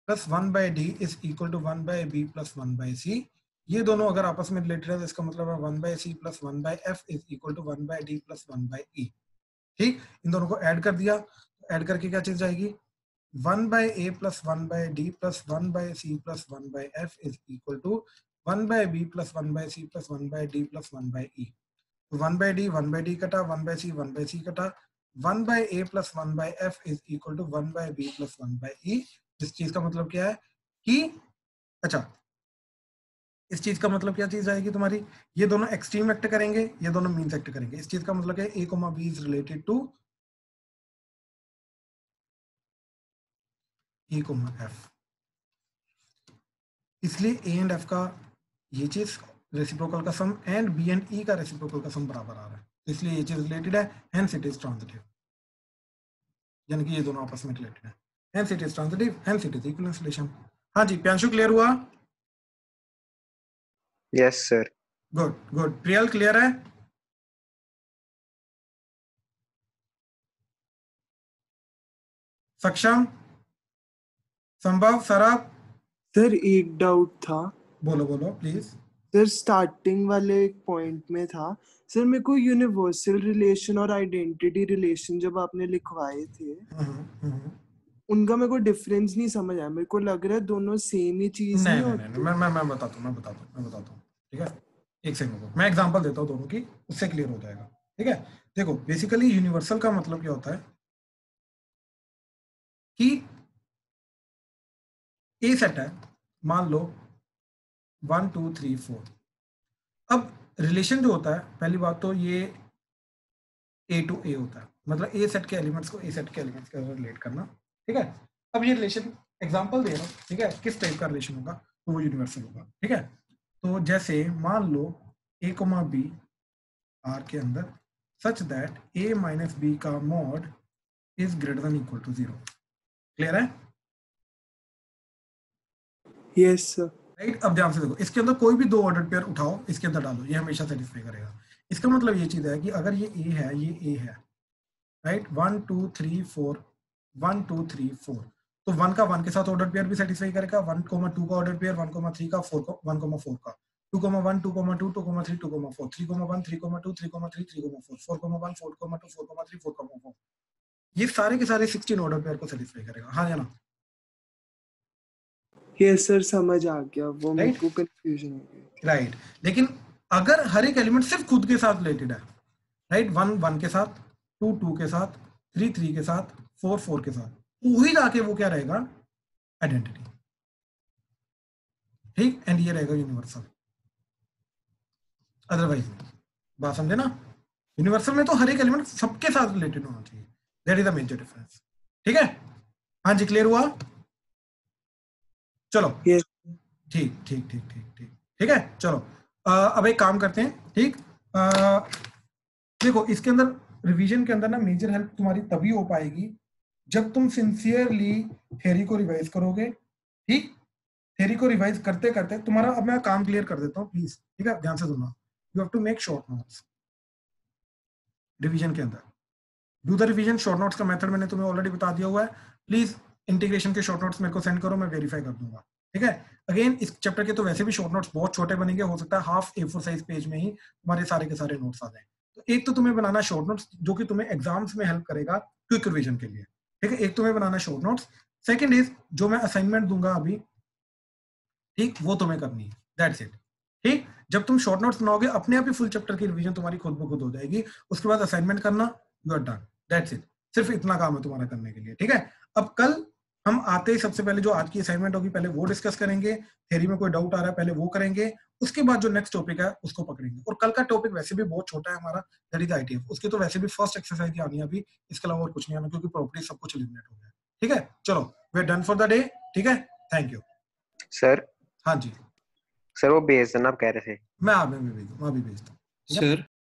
plus 1 by D is equal to 1 by B plus 1 by C। ये दोनों अगर आपस में रिलेटेड है तो इसका मतलब है 1 by C plus 1 by F is equal to 1 by D plus 1 by E। ठीक, इन दोनों को ऐड कर दिया, ऐड करके क्या चीज जाएगी, 1 by A plus 1 by D plus 1 by C plus 1 by F is equal to 1 by B plus 1 by C plus 1 by D plus 1 by E। 1/d कटा, 1/c कटा, 1/a plus 1/f is equal to 1/b plus 1/e। इस चीज का मतलब क्या है कि अच्छा, इस चीज का मतलब क्या चीज आएगी तुम्हारी, ये दोनों एक्सट्रीम वेक्टर करेंगे, ये दोनों मीन वेक्टर करेंगे। इस चीज का मतलब है a, b is related to e, f। इसलिए a एंड f का ये चीज रेसिप्रोकल का sum and b and e का रेसिप्रोकल का सम बराबर आ रहा है, इसलिए ये चीज रिलेटेड है, हेंस इट इज ट्रांजिटिव। यानी कि ये दोनों आपस में रिलेटेड है, hence it is transitive, hence it is equivalence relation. हाँ जी, प्यांशु क्लियर हुआ? Yes sir. Good good. Priyal clear है? सक्षम, संभव, सरब? सर एक डाउट था। बोलो बोलो प्लीज। सर स्टार्टिंग वाले पॉइंट में था सर, मेरे को यूनिवर्सल रिलेशन और आइडेंटिटी रिलेशन जब आपने लिखवाए थे उनका मेरे को डिफरेंस नहीं समझ आया। मेरे को लग रहा है दोनों सेम ही चीज नहीं, नहीं नहीं, नहीं, मैं बताता हूँ, ठीक है, एक सेकंड को मैं एग्जांपल देता हूँ दोनों की, उससे क्लियर हो जाएगा। ठीक है, देखो बेसिकली यूनिवर्सल का मतलब क्या होता है कि ए सेट है, मान लो 1 2 3 4। अब रिलेशन जो होता है, पहली बात तो ये ए टू ए होता है, मतलब ए सेट के एलिमेंट्स को ए सेट के एलिमेंट्स के साथ रिलेट करना। ठीक है, अब ये रिलेशन एग्जांपल दे रहा हूँ, ठीक है, किस टाइप का रिलेशन होगा तो वो यूनिवर्सल होगा। ठीक है, तो जैसे मान लो a, b आर के अंदर such that a minus b का mod is greater than equal to 0। Clear है? Yes sir. राइट, अब ध्यान से देखो, इसके अंदर कोई भी दो ऑर्डर पेयर उठाओ, इसके अंदर डालो, ये हमेशा सेटिस्फाई करेगा। इसका मतलब ये चीज है कि अगर ये a है, ये a है, राइट, 1 2 3 4 1 2 3 4, तो 1 का 1 के साथ ऑर्डर पेयर भी सेटिस्फाई करेगा, 1 2 का ऑर्डर पेयर, 1 3 का, 4 1 4 का, 2 1 2 2 2 3 2 4, 3 1 3 2 3 3 3 4, 4 1 4 2 4 3 4 4, ये सारे के सारे 16 ऑर्डर पेयर को सेटिस्फाई करेगा। हाँ या ना? यस सर, समझ आ गया, वो मेरे को कंफ्यूजन हो गई। राइट, लेकिन अगर हर एक एलिमेंट सिर्फ खुद के साथ रिलेटेड है, राइट, 1 1 के साथ, 2 2 के साथ, 3 3 के साथ, 4 4 के साथ, वही जाके वो क्या रहेगा, आइडेंटिटी। ठीक, एंड ये रहेगा यूनिवर्सल। अदरवाइज बात समझे ना, यूनिवर्सल में तो हर एक एलिमेंट सबके साथ रिलेटेड होना चाहिए, that is the major difference. ठीक है, हाँ जी, क्लियर हुआ? चलो यस। ठीक ठीक ठीक ठीक ठीक ठीक है, चलो अब एक काम करते हैं। ठीक, देखो इसके अंदर रिवीजन के अंदर ना मेजर हेल्प तुम्हारी तभी हो पाएगी जब तुम सिंसियरली थ्योरी को रिवाइज करोगे। ठीक, थ्योरी को रिवाइज करते करते तुम्हारा, अब मैं काम क्लियर कर देता हूँ प्लीज, ठीक है, ध्यान से सुनना। You have to make short notes revision के अंदर। Do the revision short notes का मेथड मैंने तुम्हें ऑलरेडी बता दिया हुआ है। प्लीज इंटीग्रेशन के शॉर्ट नोट्स मेरे को सेंड करो, मैं वेरीफाई कर दूंगा। ठीक है, अगेन इस चैप्टर के तो वैसे भी शॉर्ट नोट्स बहुत छोटे बनेंगे, हो सकता है हाफ A4 साइज पेज में ही तुम्हारे सारे के सारे नोट्स आ जाए। तो एक तो तुम्हें बनाना शॉर्ट नोट्स जो कि तुम्हें एग्जाम्स में हेल्प करेगा क्विक रिवीजन के लिए। ठीक है, एक तुम्हें बनाना शॉर्ट नोट्स, सेकंड इज जो मैं असाइनमेंट दूंगा अभी, ठीक, वो तुम्हें करनी है, दैट्स इट। ठीक, जब तुम शॉर्ट नोट्स बनाओगे अपने आप ही फुल चैप्टर की रिवीजन तुम्हारी खुद ब खुद हो जाएगी। उसके बाद असाइनमेंट करना, you are done, that's it. सिर्फ इतना काम है तुम्हारा करने के लिए। ठीक है, अब कल हम आते ही सबसे पहले जो आज की असाइनमेंट होगी पहले वो डिस्कस करेंगे, थ्योरी में कोई डाउट आ रहा है पहले वो करेंगे, उसके बाद जो नेक्स्ट टॉपिक है उसको पकड़ेंगे। और कल का टॉपिक वैसे भी बहुत छोटा है हमारा, दैट इज आईटीएफ, उसकी तो वैसे भी फर्स्ट एक्सरसाइज ही आनी है अभी, इसके अलावा और कुछ नहीं आना क्योंकि प्रॉपर्टी सब कुछ एलिमिनेट हो गया। ठीक है, चलो we are done for the day. ठीक है, थैंक यू सर। हाँ जी सर वो भेज देना आप कह रहे थे। मैं अभी भेज दूँ, सर